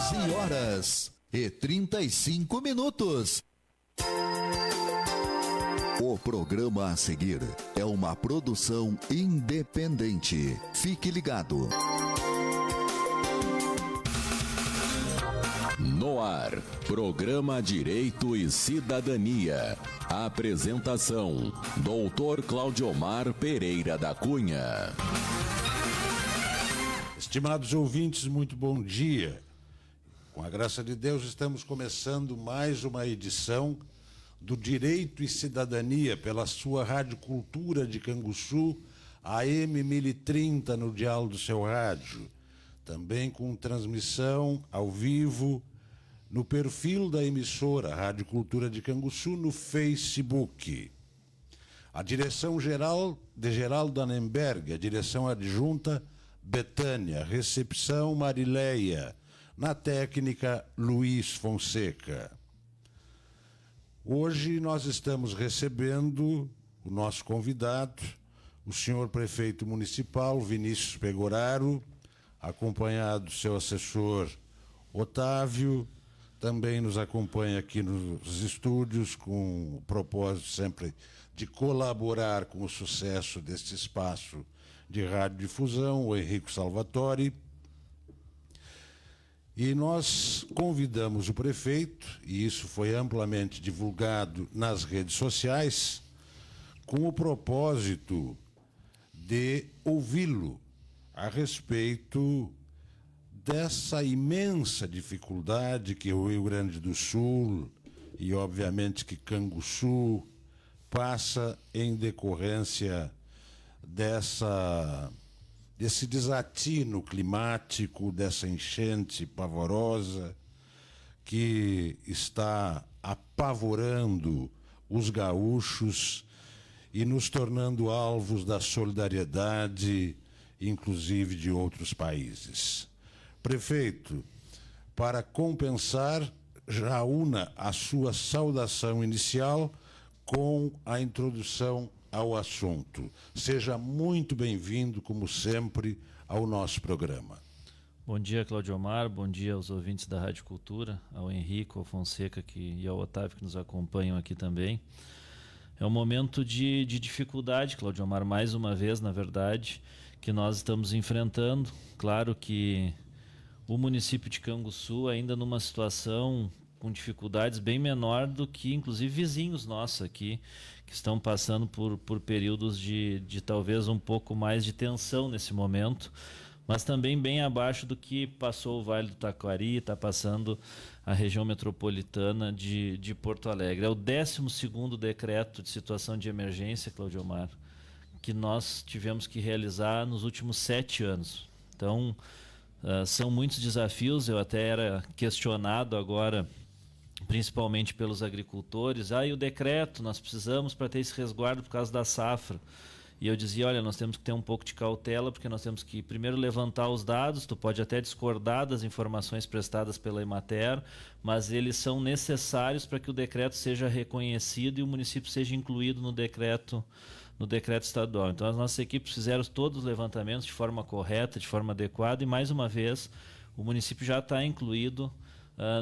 11h35. O programa a seguir é uma produção independente. Fique ligado. No ar, programa Direito e Cidadania. Apresentação, Dr. Claudiomar Pereira da Cunha. Estimados ouvintes, muito bom dia. Com a graça de Deus, estamos começando mais uma edição do Direito e Cidadania pela sua Rádio Cultura de Canguçu, AM 1030 no dial do seu rádio. Também com transmissão ao vivo no perfil da emissora Rádio Cultura de Canguçu no Facebook. A direção geral de Geraldo Annenberg, a direção adjunta Betânia, recepção Marileia, na técnica Luiz Fonseca. Hoje nós estamos recebendo o nosso convidado, o senhor prefeito municipal Vinícius Pegoraro, acompanhado do seu assessor Otávio, também nos acompanha aqui nos estúdios com o propósito sempre de colaborar com o sucesso deste espaço de radiodifusão, o Henrico Salvatori. E nós convidamos o prefeito, e isso foi amplamente divulgado nas redes sociais, com o propósito de ouvi-lo a respeito dessa imensa dificuldade que o Rio Grande do Sul e, obviamente, que Canguçu passa em decorrência desse desatino climático, dessa enchente pavorosa que está apavorando os gaúchos e nos tornando alvos da solidariedade, inclusive de outros países. Prefeito, para compensar, já una a sua saudação inicial com a introdução ao assunto. Seja muito bem-vindo, como sempre, ao nosso programa. Bom dia, Claudiomar, bom dia aos ouvintes da Rádio Cultura, ao Henrico, ao Fonseca e ao Otávio que nos acompanham aqui também. É um momento de dificuldade, Claudiomar, mais uma vez, na verdade, que nós estamos enfrentando. Claro que o município de Canguçu ainda numa situação com dificuldades bem menor do que, inclusive, vizinhos nossos aqui, que estão passando por períodos de talvez um pouco mais de tensão nesse momento, mas também bem abaixo do que passou o Vale do Taquari, está passando a região metropolitana de Porto Alegre. É o 12º decreto de situação de emergência, Claudiomar, que nós tivemos que realizar nos últimos 7 anos. Então, são muitos desafios. Eu até era questionado agora, principalmente pelos agricultores, e o decreto, nós precisamos para ter esse resguardo por causa da safra. E eu dizia, olha, nós temos que ter um pouco de cautela, porque nós temos que primeiro levantar os dados, tu pode até discordar das informações prestadas pela Emater, mas eles são necessários para que o decreto seja reconhecido e o município seja incluído no decreto estadual. Então as nossas equipes fizeram todos os levantamentos de forma correta, de forma adequada, e mais uma vez o município já está incluído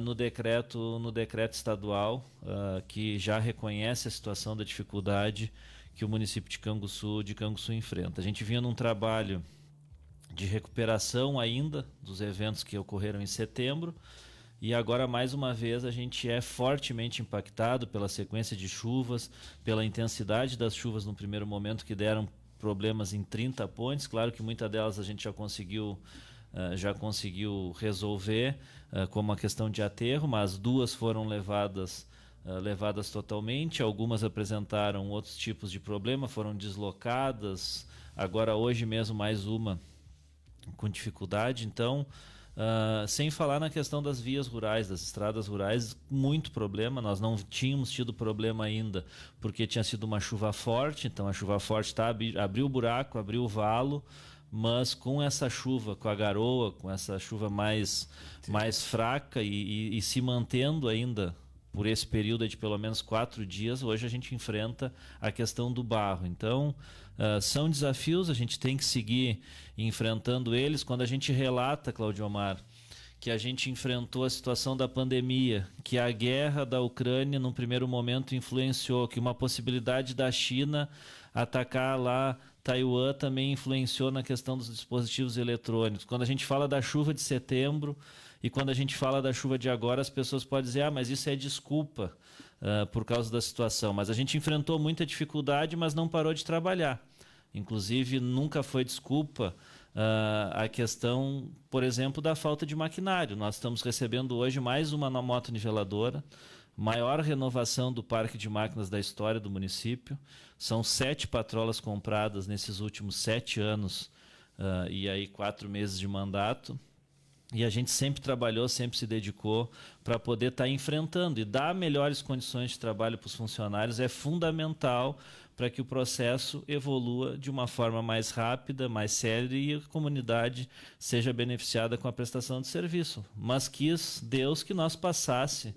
no decreto estadual, que já reconhece a situação da dificuldade que o município de Canguçu enfrenta. A gente vinha num trabalho de recuperação ainda dos eventos que ocorreram em setembro, e agora, mais uma vez, a gente é fortemente impactado pela sequência de chuvas, pela intensidade das chuvas no primeiro momento, que deram problemas em 30 pontes. Claro que muitas delas a gente já conseguiu resolver, como a questão de aterro, mas 2 foram levadas totalmente. Algumas apresentaram outros tipos de problema, foram deslocadas. Agora, hoje mesmo, mais uma com dificuldade. Então, sem falar na questão das vias rurais, das estradas rurais, muito problema. Nós não tínhamos tido problema ainda, porque tinha sido uma chuva forte. Então a chuva forte abriu o buraco, abriu o valo, mas com essa chuva, com a garoa, com essa chuva mais fraca e se mantendo ainda por esse período de pelo menos 4 dias, hoje a gente enfrenta a questão do barro. Então, são desafios, a gente tem que seguir enfrentando eles. Quando a gente relata, Claudiomar, que a gente enfrentou a situação da pandemia, que a guerra da Ucrânia, num primeiro momento, influenciou, que uma possibilidade da China atacar lá Taiwan também influenciou na questão dos dispositivos eletrônicos. Quando a gente fala da chuva de setembro e quando a gente fala da chuva de agora, as pessoas podem dizer, mas isso é desculpa por causa da situação. Mas a gente enfrentou muita dificuldade, mas não parou de trabalhar. Inclusive, nunca foi desculpa a questão, por exemplo, da falta de maquinário. Nós estamos recebendo hoje mais uma moto niveladora, maior renovação do parque de máquinas da história do município. São 7 patrolas compradas nesses últimos 7 anos e aí 4 meses de mandato. E a gente sempre trabalhou, sempre se dedicou para poder estar enfrentando e dar melhores condições de trabalho para os funcionários. É fundamental para que o processo evolua de uma forma mais rápida, mais séria e a comunidade seja beneficiada com a prestação de serviço. Mas quis Deus que nós passasse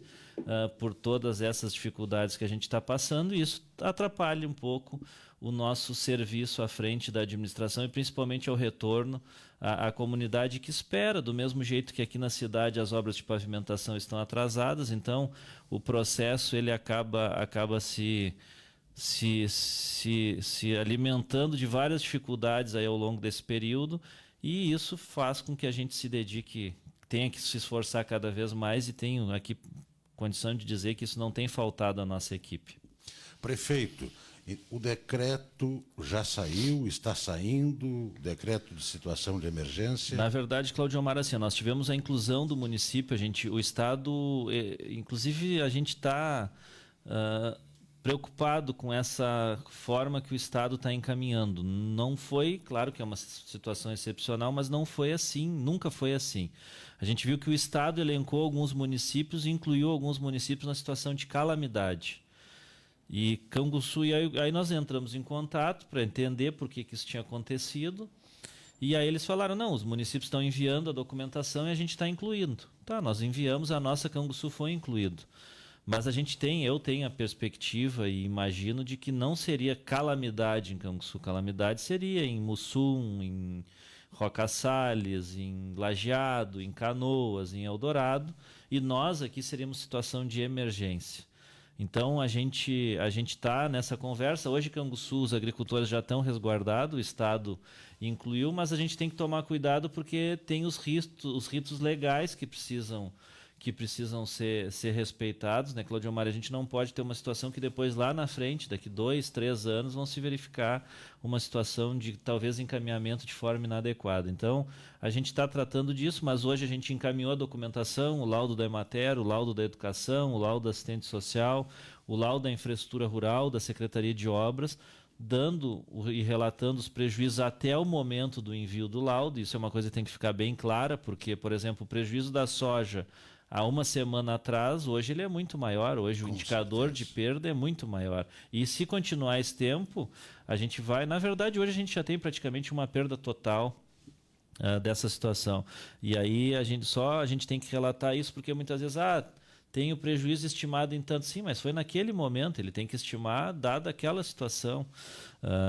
por todas essas dificuldades que a gente está passando e isso atrapalha um pouco o nosso serviço à frente da administração e principalmente ao retorno à comunidade que espera, do mesmo jeito que aqui na cidade as obras de pavimentação estão atrasadas, então o processo ele acaba se alimentando de várias dificuldades aí ao longo desse período e isso faz com que a gente se dedique, tenha que se esforçar cada vez mais e tenho aqui condição de dizer que isso não tem faltado à nossa equipe. Prefeito, o decreto já saiu, está saindo, decreto de situação de emergência? Na verdade, Claudio Omar, assim, nós tivemos a inclusão do município, o Estado, inclusive a gente está preocupado com essa forma que o Estado está encaminhando. Não foi, claro que é uma situação excepcional, mas não foi assim, nunca foi assim. A gente viu que o Estado elencou alguns municípios e incluiu alguns municípios na situação de calamidade. E Canguçu, e aí nós entramos em contato para entender por que isso tinha acontecido. E aí eles falaram, não, os municípios estão enviando a documentação e a gente está incluindo. Tá, nós enviamos, a nossa Canguçu foi incluído. Mas eu tenho a perspectiva e imagino de que não seria calamidade em Canguçu. Calamidade seria em Mussum, em Roca Salles, em Lajeado, em Canoas, em Eldorado. E nós aqui seríamos situação de emergência. Então, a gente está nessa conversa. Hoje, Canguçu, os agricultores já estão resguardados, o Estado incluiu, mas a gente tem que tomar cuidado porque tem os ritos legais que precisam ser respeitados, né, Claudio Omar? A gente não pode ter uma situação que depois, lá na frente, daqui 2, 3 anos, vão se verificar uma situação de, talvez, encaminhamento de forma inadequada. Então, a gente está tratando disso, mas hoje a gente encaminhou a documentação, o laudo da Emater, o laudo da Educação, o laudo da Assistente Social, o laudo da Infraestrutura Rural, da Secretaria de Obras, dando e relatando os prejuízos até o momento do envio do laudo. Isso é uma coisa que tem que ficar bem clara, porque, por exemplo, o prejuízo da soja há uma semana atrás, hoje ele é muito maior, hoje o indicador de perda é muito maior. E se continuar esse tempo, a gente vai... Na verdade, hoje a gente já tem praticamente uma perda total dessa situação. E aí a gente tem que relatar isso, porque muitas vezes tem o prejuízo estimado em tanto. Sim, mas foi naquele momento, ele tem que estimar dada aquela situação.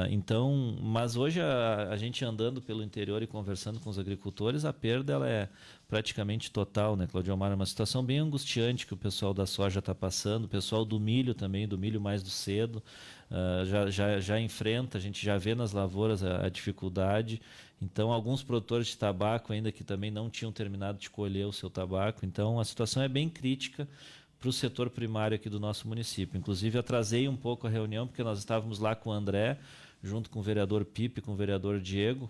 Então, mas hoje a gente andando pelo interior e conversando com os agricultores, a perda ela é praticamente total, né, Claudio Omar? É uma situação bem angustiante que o pessoal da soja está passando, o pessoal do milho também, do milho mais do cedo, já enfrenta, a gente já vê nas lavouras a dificuldade. Então, alguns produtores de tabaco ainda que também não tinham terminado de colher o seu tabaco. Então, a situação é bem crítica para o setor primário aqui do nosso município. Inclusive, atrasei um pouco a reunião, porque nós estávamos lá com o André, junto com o vereador Pipe, com o vereador Diego,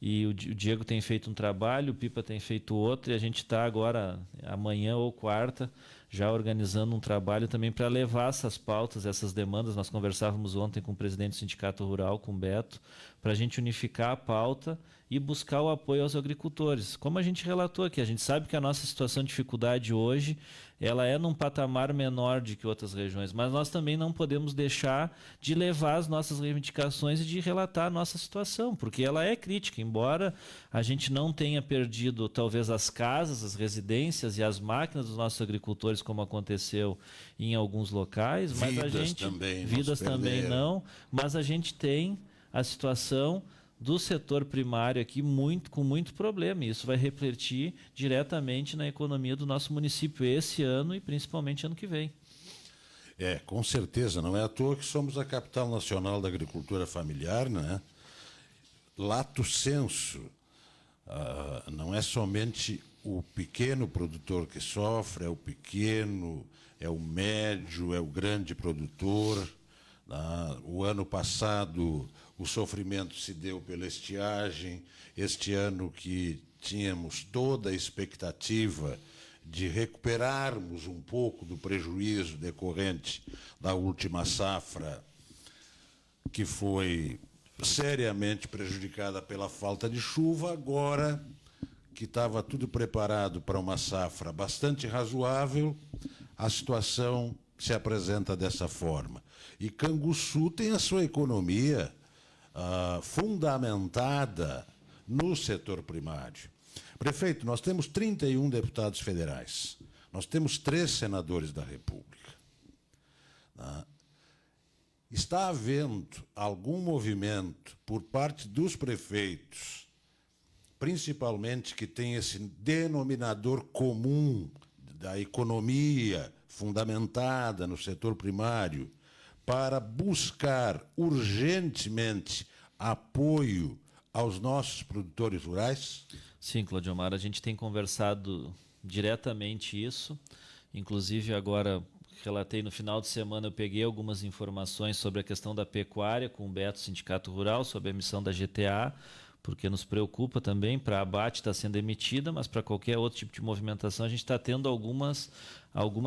e o Diego tem feito um trabalho, o Pipa tem feito outro, e a gente está agora, amanhã ou quarta, já organizando um trabalho também para levar essas pautas, essas demandas. Nós conversávamos ontem com o presidente do Sindicato Rural, com o Beto, para a gente unificar a pauta e buscar o apoio aos agricultores. Como a gente relatou aqui, a gente sabe que a nossa situação de dificuldade hoje ela é num patamar menor do que outras regiões, mas nós também não podemos deixar de levar as nossas reivindicações e de relatar a nossa situação, porque ela é crítica, embora a gente não tenha perdido talvez as casas, as residências e as máquinas dos nossos agricultores, como aconteceu em alguns locais, mas vidas a gente também, vidas também não, mas a gente tem a situação do setor primário aqui com muito problema. E isso vai refletir diretamente na economia do nosso município esse ano e principalmente ano que vem. Com certeza. Não é à toa que somos a capital nacional da agricultura familiar, né? Lato sensu. Não é somente o pequeno produtor que sofre, é o pequeno, é o médio, é o grande produtor. O ano passado o sofrimento se deu pela estiagem. Este ano que tínhamos toda a expectativa de recuperarmos um pouco do prejuízo decorrente da última safra, que foi seriamente prejudicada pela falta de chuva, agora que estava tudo preparado para uma safra bastante razoável, a situação se apresenta dessa forma. E Canguçu tem a sua economia fundamentada no setor primário. Prefeito, nós temos 31 deputados federais, nós temos 3 senadores da República. Está havendo algum movimento por parte dos prefeitos, principalmente que tem esse denominador comum da economia fundamentada no setor primário, para buscar urgentemente apoio aos nossos produtores rurais? Sim, Claudiomar, a gente tem conversado diretamente isso. Inclusive, agora, relatei no final de semana, eu peguei algumas informações sobre a questão da pecuária com o Beto, Sindicato Rural, sobre a emissão da GTA, porque nos preocupa também. Para abate está sendo emitida, mas para qualquer outro tipo de movimentação a gente está tendo algumas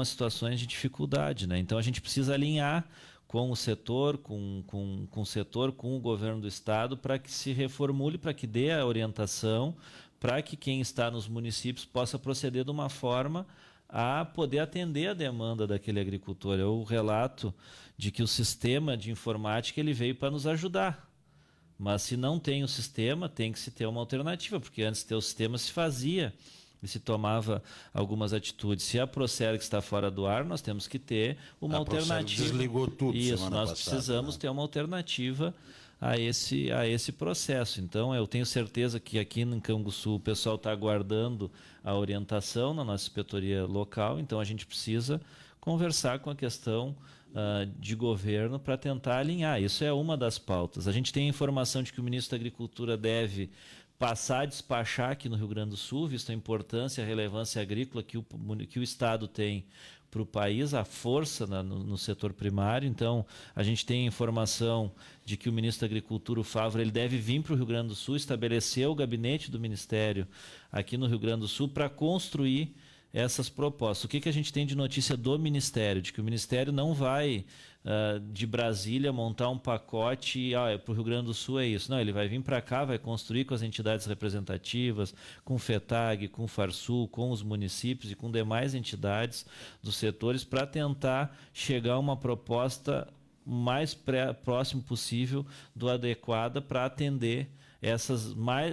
situações de dificuldade, né? Então a gente precisa alinhar com o setor, com o governo do estado, para que se reformule, para que dê a orientação, para que quem está nos municípios possa proceder de uma forma a poder atender a demanda daquele agricultor. É o relato de que o sistema de informática ele veio para nos ajudar. Mas se não tem o sistema, tem que se ter uma alternativa, porque antes de ter o sistema se fazia e se tomava algumas atitudes. Se a Procergs está fora do ar, nós temos que ter uma alternativa. Desligou tudo. Isso, nós precisamos ter uma alternativa a esse processo. Então, eu tenho certeza que aqui em Canguçu o pessoal está aguardando a orientação na nossa inspetoria local, então a gente precisa conversar com a questão de governo para tentar alinhar. Isso é uma das pautas. A gente tem a informação de que o ministro da Agricultura deve passar a despachar aqui no Rio Grande do Sul, visto a importância e a relevância agrícola que o Estado tem para o país, a força no setor primário. Então, a gente tem a informação de que o ministro da Agricultura, o Favre, ele deve vir para o Rio Grande do Sul, estabelecer o gabinete do Ministério aqui no Rio Grande do Sul para construir essas propostas. O que a gente tem de notícia do Ministério? De que o Ministério não vai de Brasília montar um pacote e para o Rio Grande do Sul é isso. Não, ele vai vir para cá, vai construir com as entidades representativas, com o FETAG, com o Farsul, com os municípios e com demais entidades dos setores para tentar chegar a uma proposta mais próximo possível do adequada para atender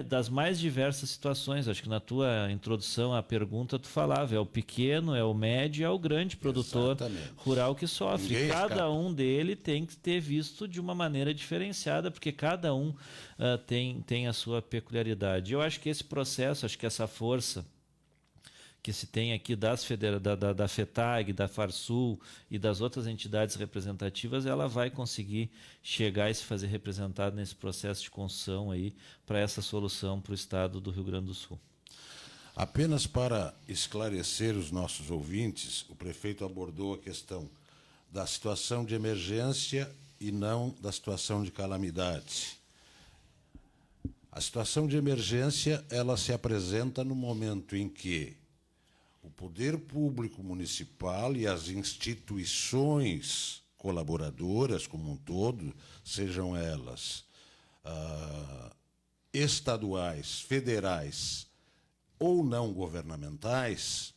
das mais diversas situações. Acho que na tua introdução à pergunta tu falava, é o pequeno, é o médio, é o grande produtor rural que sofre. Cada um dele tem que ter visto de uma maneira diferenciada, porque cada um tem a sua peculiaridade. Eu acho que esse processo, acho que essa força que se tem aqui da FETAG, da Farsul e das outras entidades representativas, ela vai conseguir chegar e se fazer representada nesse processo de construção aí para essa solução para o estado do Rio Grande do Sul. Apenas para esclarecer os nossos ouvintes, o prefeito abordou a questão da situação de emergência e não da situação de calamidade. A situação de emergência, ela se apresenta no momento em que o poder público municipal e as instituições colaboradoras como um todo, sejam elas estaduais, federais ou não governamentais,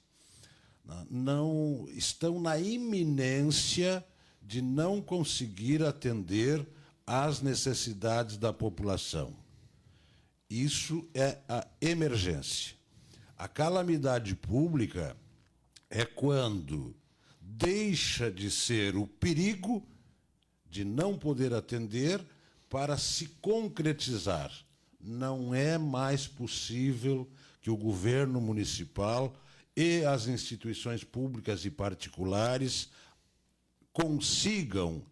não estão na iminência de não conseguir atender às necessidades da população. Isso é a emergência. A calamidade pública é quando deixa de ser o perigo de não poder atender para se concretizar não é mais possível que o governo municipal e as instituições públicas e particulares consigam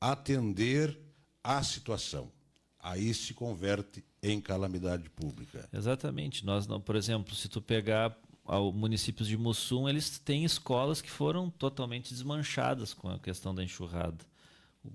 atender à situação. Aí se converte em calamidade pública. Exatamente. Nós não, por exemplo, se tu pegar ao municípios de Mussum, eles têm escolas que foram totalmente desmanchadas com a questão da enxurrada.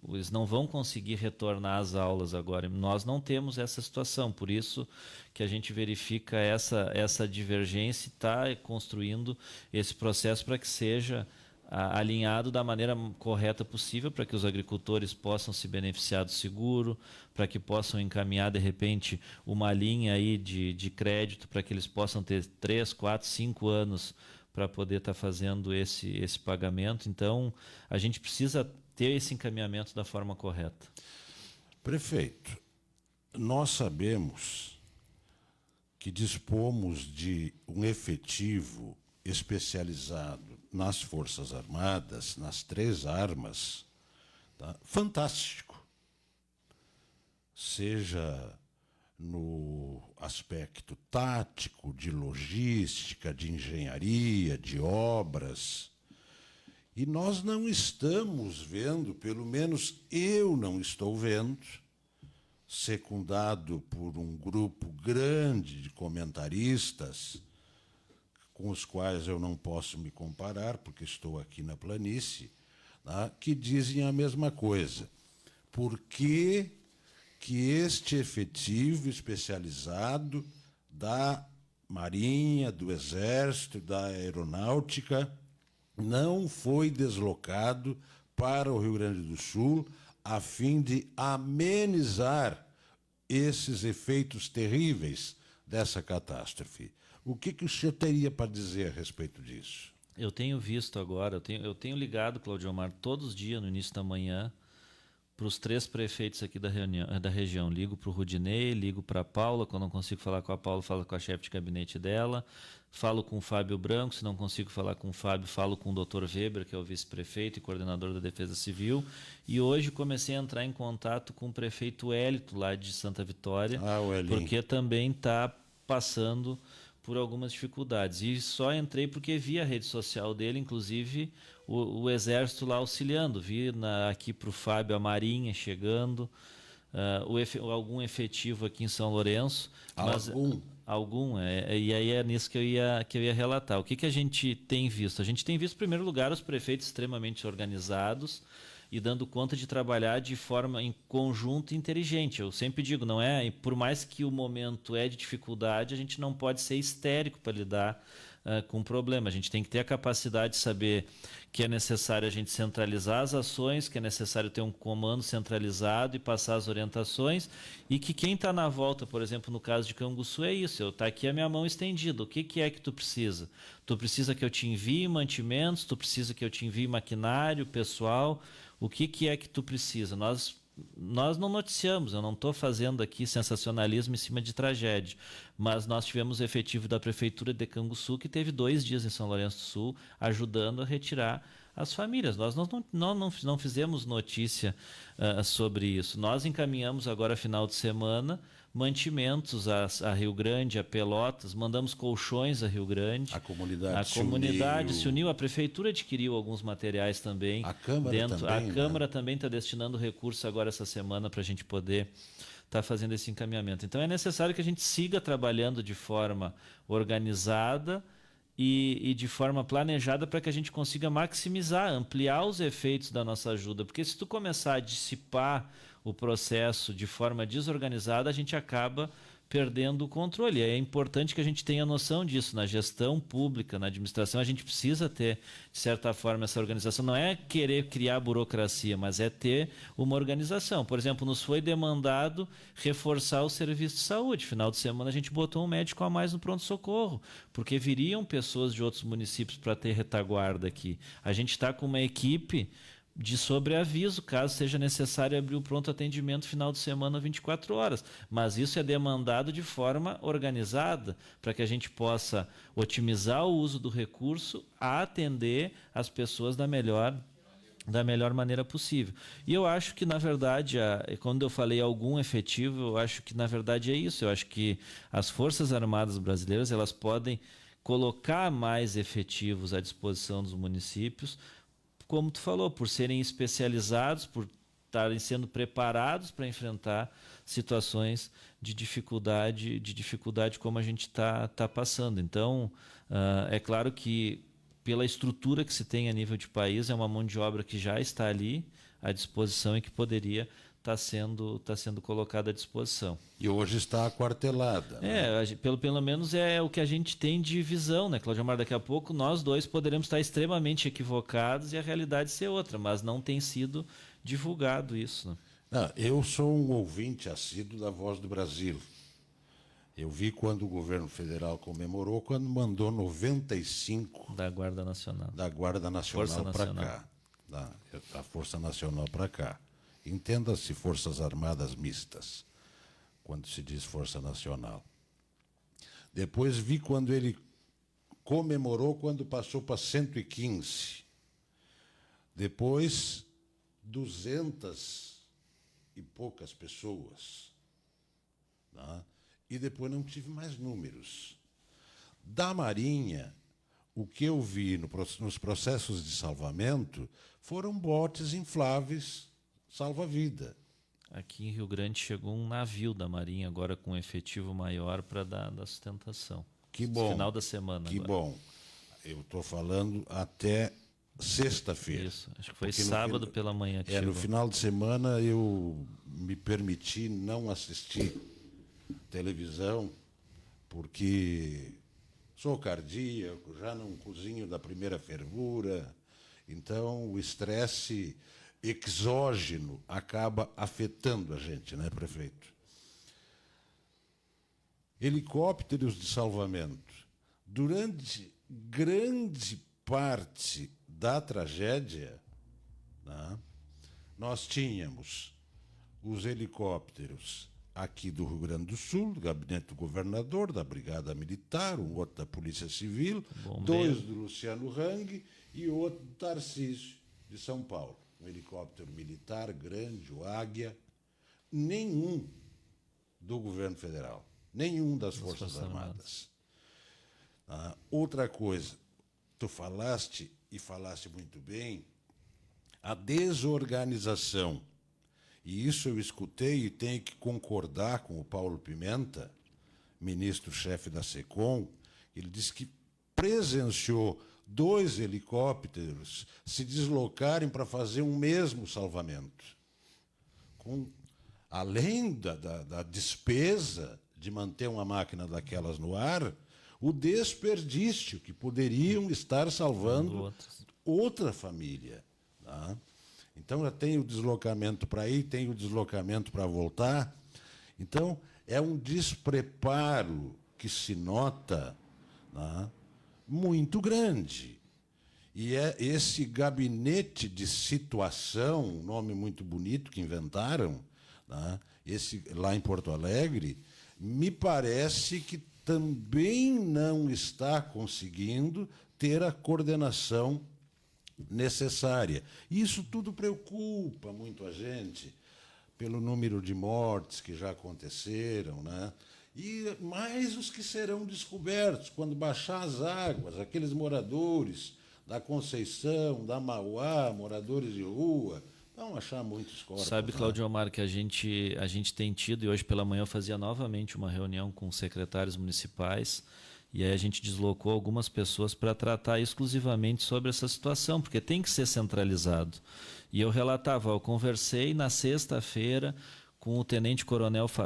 Eles não vão conseguir retornar às aulas agora. Nós não temos essa situação, por isso que a gente verifica essa divergência e está construindo esse processo para que seja alinhado da maneira correta possível, para que os agricultores possam se beneficiar do seguro, para que possam encaminhar, de repente, uma linha aí de crédito, para que eles possam ter 3, 4, 5 anos para poder estar fazendo esse pagamento. Então, a gente precisa ter esse encaminhamento da forma correta. Prefeito, nós sabemos que dispomos de um efetivo especializado nas Forças Armadas, nas 3 armas, tá? Fantástico. Seja no aspecto tático, de logística, de engenharia, de obras. E nós não estamos vendo, pelo menos eu não estou vendo, secundado por um grupo grande de comentaristas, com os quais eu não posso me comparar, porque estou aqui na planície, tá? Que dizem a mesma coisa. Por que este efetivo especializado da Marinha, do Exército, da Aeronáutica não foi deslocado para o Rio Grande do Sul a fim de amenizar esses efeitos terríveis dessa catástrofe? O que o senhor teria para dizer a respeito disso? Eu tenho visto agora, eu tenho ligado, Claudio Omar, todos os dias no início da manhã, para os 3 prefeitos aqui da região. Ligo para o Rudinei, ligo para a Paula, quando não consigo falar com a Paula, falo com a chefe de gabinete dela, falo com o Fábio Branco, se não consigo falar com o Fábio, falo com o Dr. Weber, que é o vice-prefeito e coordenador da Defesa Civil, e hoje comecei a entrar em contato com o prefeito Hélito, lá de Santa Vitória, porque também está passando por algumas dificuldades. E só entrei porque vi a rede social dele, inclusive o Exército lá auxiliando. Vi aqui para o Fábio a Marinha chegando, algum efetivo aqui em São Lourenço. Algum, e aí é nisso que eu ia relatar. O que a gente tem visto? A gente tem visto, em primeiro lugar, os prefeitos extremamente organizados e dando conta de trabalhar de forma em conjunto e inteligente. Eu sempre digo, não é, por mais que o momento é de dificuldade, a gente não pode ser histérico para lidar com o problema. A gente tem que ter a capacidade de saber que é necessário a gente centralizar as ações, que é necessário ter um comando centralizado e passar as orientações, e que quem está na volta, por exemplo, no caso de Canguçu, é isso, está aqui a minha mão estendida. O que é que tu precisa? Tu precisa que eu te envie mantimentos, tu precisa que eu te envie maquinário, pessoal. O que é que tu precisa? Nós não noticiamos, eu não estou fazendo aqui sensacionalismo em cima de tragédia, mas nós tivemos o efetivo da Prefeitura de Canguçu, que teve 2 dias em São Lourenço do Sul, ajudando a retirar as famílias. Nós não fizemos notícia sobre isso. Nós encaminhamos agora, final de semana, mantimentos a Rio Grande, a Pelotas, mandamos colchões a Rio Grande. A comunidade se uniu, a Prefeitura adquiriu alguns materiais também. A Câmara também está destinando recursos agora essa semana para a gente poder estar fazendo esse encaminhamento. Então é necessário que a gente siga trabalhando de forma organizada e de forma planejada para que a gente consiga maximizar, ampliar os efeitos da nossa ajuda. Porque se tu começar a dissipar o processo de forma desorganizada, a gente acaba perdendo o controle. É importante que a gente tenha noção disso. Na gestão pública, na administração, a gente precisa ter, de certa forma, essa organização. Não é querer criar burocracia, mas é ter uma organização. Por exemplo, nos foi demandado reforçar o serviço de saúde. Final de semana a gente botou um médico a mais no pronto-socorro, porque viriam pessoas de outros municípios para ter retaguarda aqui. A gente está com uma equipe de sobreaviso, caso seja necessário abrir o pronto atendimento final de semana 24 horas. Mas isso é demandado de forma organizada, para que a gente possa otimizar o uso do recurso a atender as pessoas da melhor da melhor maneira possível. E eu acho que, na verdade, quando eu falei algum efetivo, eu acho que, na verdade, é isso. Eu acho que as Forças Armadas brasileiras elas podem colocar mais efetivos à disposição dos municípios, como tu falou, por serem especializados, por estarem sendo preparados para enfrentar situações de dificuldade como a gente está passando. Então, é claro que pela estrutura que se tem a nível de país, é uma mão de obra que já está ali à disposição e que poderia estar sendo colocada à disposição. E hoje está aquartelada. Né? Pelo menos é o que a gente tem de visão, né, Claudio Omar? Daqui a pouco nós dois poderemos estar extremamente equivocados e a realidade ser outra, mas não tem sido divulgado isso. Né? Não, eu sou um ouvinte assíduo da Voz do Brasil. Eu vi quando o governo federal comemorou, quando mandou 95 da Guarda Nacional. Da Guarda Nacional para cá. Da Força Nacional para cá. Entenda-se Forças Armadas Mistas, quando se diz Força Nacional. Depois vi quando ele comemorou, quando passou para 115. Depois, 200 e poucas pessoas. Tá? E depois não tive mais números. Da Marinha, o que eu vi nos processos de salvamento foram botes infláveis salva-vida. Aqui em Rio Grande chegou um navio da Marinha agora com um efetivo maior para dar sustentação. Que bom. Final da semana. Que agora. Bom. Eu estou falando até sexta-feira. Isso, acho que foi sábado pela manhã que chegou. No final de semana eu me permiti não assistir televisão, porque sou cardíaco, já não cozinho da primeira fervura, então o estresse exógeno acaba afetando a gente, né, prefeito? Helicópteros de salvamento. Durante grande parte da tragédia, né, nós tínhamos os helicópteros aqui do Rio Grande do Sul, do gabinete do governador, da Brigada Militar, um outro da Polícia Civil, dois do Luciano Hang e outro do Tarcísio, de São Paulo. Um helicóptero militar grande, o Águia. Nenhum do governo federal, nenhum das Forças Armadas. Outra coisa, tu falaste, e falaste muito bem, a desorganização. E isso eu escutei e tenho que concordar com o Paulo Pimenta, ministro-chefe da SECOM. Ele disse que presenciou 2 helicópteros se deslocarem para fazer um mesmo salvamento. Além da despesa de manter uma máquina daquelas no ar, o desperdício que poderiam estar salvando outra família. Tá? Então, já tem o deslocamento para ir, tem o deslocamento para voltar. Então, é um despreparo que se nota, né, muito grande. E é esse gabinete de situação, um nome muito bonito que inventaram, né, lá em Porto Alegre, me parece que também não está conseguindo ter a coordenação necessária. Isso tudo preocupa muito a gente, pelo número de mortes que já aconteceram, né? E mais os que serão descobertos quando baixar as águas, aqueles moradores da Conceição, da Mauá, moradores de rua, vão achar muitos corpos. Sabe, Claudio Omar, que a gente tem tido, e hoje pela manhã eu fazia novamente uma reunião com secretários municipais, e aí a gente deslocou algumas pessoas para tratar exclusivamente sobre essa situação, porque tem que ser centralizado. E eu relatava, eu conversei na sexta-feira com o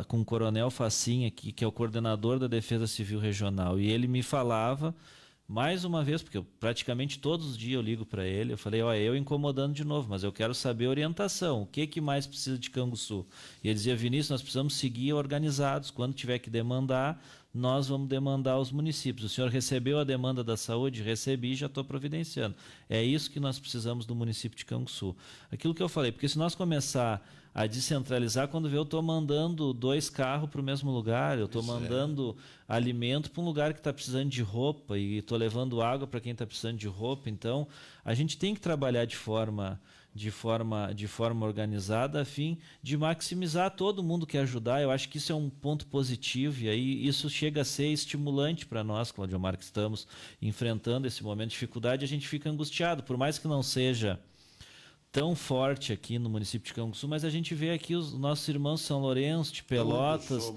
com o coronel Facinha, que é o coordenador da Defesa Civil Regional, e ele me falava, mais uma vez, porque praticamente todos os dias eu ligo para ele, eu falei, eu incomodando de novo, mas eu quero saber orientação, o que mais precisa de Canguçu? E ele dizia, Vinícius, nós precisamos seguir organizados, quando tiver que demandar, nós vamos demandar aos municípios. O senhor recebeu a demanda da saúde? Recebi, já estou providenciando. É isso que nós precisamos do município de Canguçu. Aquilo que eu falei, porque se nós começar a descentralizar, quando vê, eu estou mandando 2 carros para o mesmo lugar, eu estou mandando alimento para um lugar que está precisando de roupa e estou levando água para quem está precisando de roupa. Então, a gente tem que trabalhar de forma de forma organizada, a fim de maximizar todo mundo que ajudar. Eu acho que isso é um ponto positivo, e aí isso chega a ser estimulante para nós, Claudio Mar, que estamos enfrentando esse momento de dificuldade. A gente fica angustiado, por mais que não seja tão forte aqui no município de Canguçu, mas a gente vê aqui os nossos irmãos de São Lourenço, de Pelotas,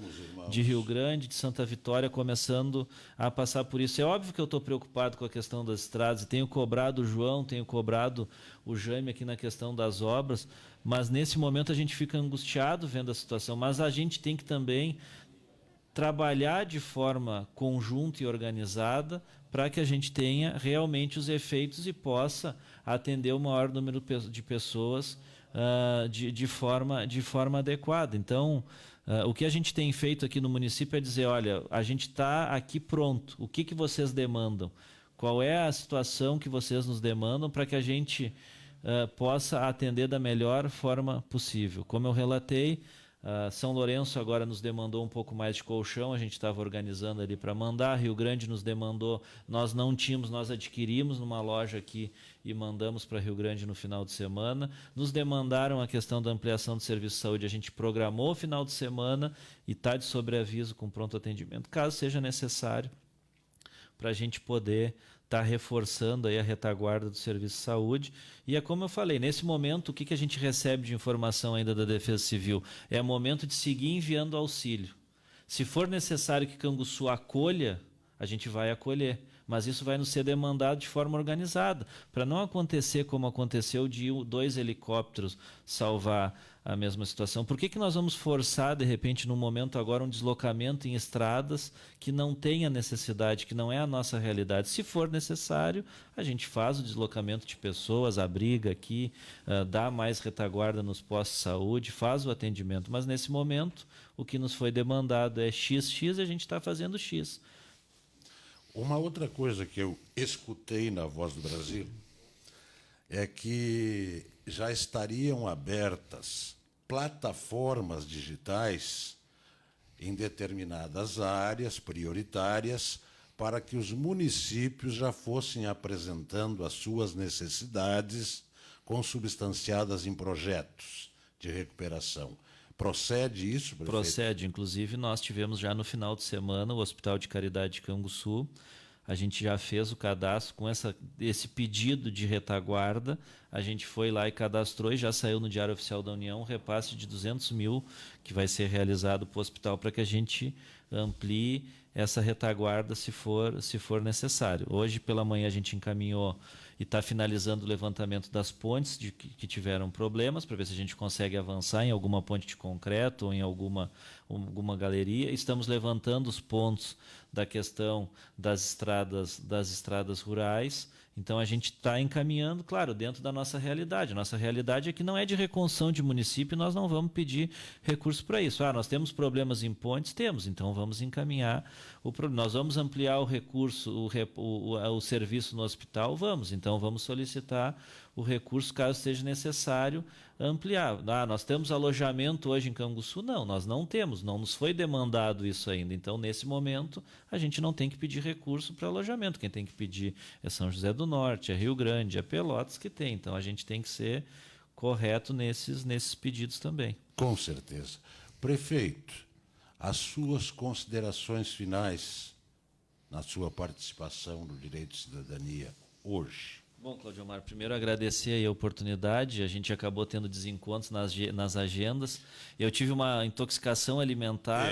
de Rio Grande, de Santa Vitória, começando a passar por isso. É óbvio que eu estou preocupado com a questão das estradas, e tenho cobrado o João, tenho cobrado o Jaime aqui na questão das obras, mas nesse momento a gente fica angustiado vendo a situação, mas a gente tem que também trabalhar de forma conjunta e organizada para que a gente tenha realmente os efeitos e possa atender o maior número de pessoas de forma adequada. Então, o que a gente tem feito aqui no município é dizer, olha, a gente está aqui pronto, o que vocês demandam? Qual é a situação que vocês nos demandam para que a gente possa atender da melhor forma possível? Como eu relatei, São Lourenço agora nos demandou um pouco mais de colchão, a gente estava organizando ali para mandar. Rio Grande nos demandou, nós não tínhamos, nós adquirimos numa loja aqui e mandamos para Rio Grande no final de semana. Nos demandaram a questão da ampliação do serviço de saúde, a gente programou o final de semana e está de sobreaviso com pronto atendimento, caso seja necessário, para a gente poder estar reforçando aí a retaguarda do serviço de saúde. E é como eu falei, nesse momento, o que a gente recebe de informação ainda da Defesa Civil? É o momento de seguir enviando auxílio. Se for necessário que Canguçu acolha, a gente vai acolher. Mas isso vai nos ser demandado de forma organizada, para não acontecer como aconteceu de 2 helicópteros salvar a mesma situação. Por que nós vamos forçar, de repente, no momento agora, um deslocamento em estradas que não tenha necessidade, que não é a nossa realidade? Se for necessário, a gente faz o deslocamento de pessoas, abriga aqui, dá mais retaguarda nos postos de saúde, faz o atendimento. Mas, nesse momento, o que nos foi demandado é XX e a gente está fazendo X. Uma outra coisa que eu escutei na Voz do Brasil é que já estariam abertas plataformas digitais em determinadas áreas prioritárias para que os municípios já fossem apresentando as suas necessidades consubstanciadas em projetos de recuperação. Procede isso, prefeito? Procede. Inclusive, nós tivemos já no final de semana o Hospital de Caridade de Canguçu. A gente já fez o cadastro com esse pedido de retaguarda. A gente foi lá e cadastrou e já saiu no Diário Oficial da União um repasse de 200 mil que vai ser realizado para o hospital para que a gente amplie essa retaguarda se for necessário. Hoje pela manhã a gente encaminhou e está finalizando o levantamento das pontes que tiveram problemas, para ver se a gente consegue avançar em alguma ponte de concreto ou em alguma galeria. Estamos levantando os pontos da questão das estradas rurais. Então a gente está encaminhando, claro, dentro da nossa realidade. Nossa realidade é que não é de reconstrução de município, nós não vamos pedir recurso para isso. Nós temos problemas em pontes? Temos, então vamos encaminhar o problema. Nós vamos ampliar o recurso, o serviço no hospital? Vamos, então vamos solicitar o recurso caso seja necessário ampliar. Nós temos alojamento hoje em Canguçu? Não, nós não temos, não nos foi demandado isso ainda. Então, nesse momento, a gente não tem que pedir recurso para alojamento. Quem tem que pedir é São José do Norte, é Rio Grande, é Pelotas que tem. Então, a gente tem que ser correto nesses pedidos também. Com certeza. Prefeito, as suas considerações finais na sua participação no Direito de Cidadania hoje. Bom, Claudio Mar, primeiro agradecer aí a oportunidade. A gente acabou tendo desencontros nas agendas. Eu tive uma intoxicação alimentar,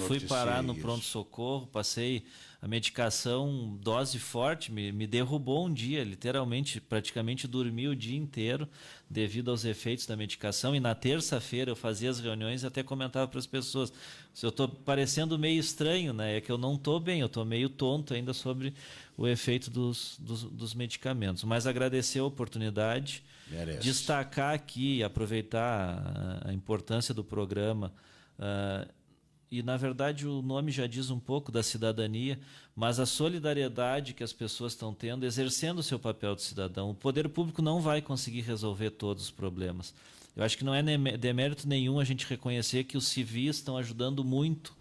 fui parar no pronto-socorro, passei a medicação, dose forte, me derrubou um dia, literalmente, praticamente dormi o dia inteiro devido aos efeitos da medicação. E na terça-feira eu fazia as reuniões e até comentava para as pessoas, se eu estou parecendo meio estranho, né? É que eu não estou bem, eu estou meio tonto ainda sobre o efeito dos medicamentos. Mas agradecer a oportunidade, destacar aqui, aproveitar a importância do programa. E, na verdade, o nome já diz um pouco da cidadania, mas a solidariedade que as pessoas estão tendo, exercendo o seu papel de cidadão. O poder público não vai conseguir resolver todos os problemas. Eu acho que não é demérito nenhum a gente reconhecer que os civis estão ajudando muito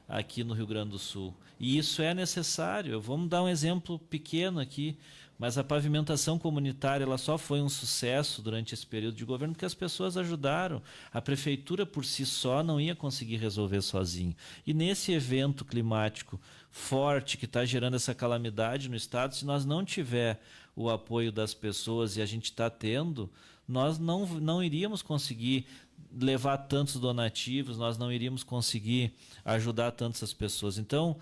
aqui no Rio Grande do Sul. E isso é necessário. Vamos dar um exemplo pequeno aqui, mas a pavimentação comunitária ela só foi um sucesso durante esse período de governo porque as pessoas ajudaram. A prefeitura por si só não ia conseguir resolver sozinho. E nesse evento climático forte que está gerando essa calamidade no estado, se nós não tiver o apoio das pessoas, e a gente está tendo, nós não iríamos conseguir levar tantos donativos, nós não iríamos conseguir ajudar tantas pessoas. Então,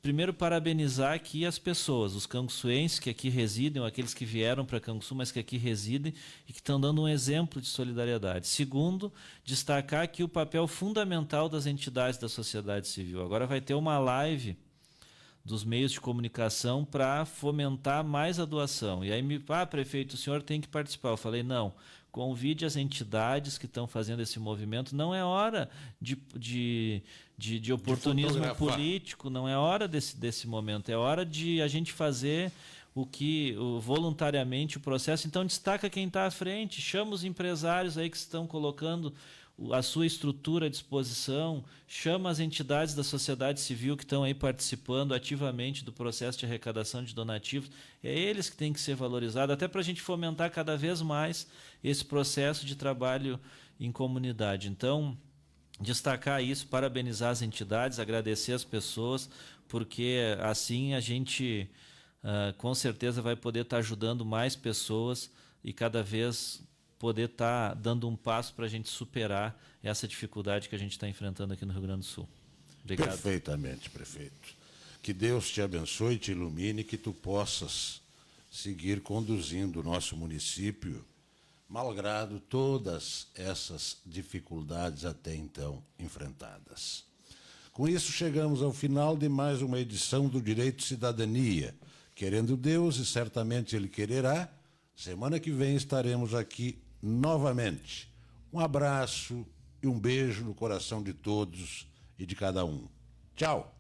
primeiro, parabenizar aqui as pessoas, os canguçuenses que aqui residem, ou aqueles que vieram para Canguçu, mas que aqui residem e que estão dando um exemplo de solidariedade. Segundo, destacar aqui o papel fundamental das entidades da sociedade civil. Agora vai ter uma live dos meios de comunicação para fomentar mais a doação. E aí, prefeito, o senhor tem que participar. Eu falei, não, convide as entidades que estão fazendo esse movimento. Não é hora de oportunismo político, não é hora desse momento. É hora de a gente fazer voluntariamente o processo. Então, destaca quem está à frente, chama os empresários aí que estão colocando a sua estrutura à disposição, chama as entidades da sociedade civil que estão aí participando ativamente do processo de arrecadação de donativos. É eles que têm que ser valorizados, até para a gente fomentar cada vez mais esse processo de trabalho em comunidade. Então, destacar isso, parabenizar as entidades, agradecer as pessoas, porque assim a gente com certeza vai poder estar ajudando mais pessoas e cada vez poder estar dando um passo para a gente superar essa dificuldade que a gente está enfrentando aqui no Rio Grande do Sul. Obrigado. Perfeitamente, prefeito. Que Deus te abençoe e te ilumine, que tu possas seguir conduzindo o nosso município, malgrado todas essas dificuldades até então enfrentadas. Com isso, chegamos ao final de mais uma edição do Direito e Cidadania. Querendo Deus, e certamente Ele quererá, semana que vem estaremos aqui novamente. Um abraço e um beijo no coração de todos e de cada um. Tchau!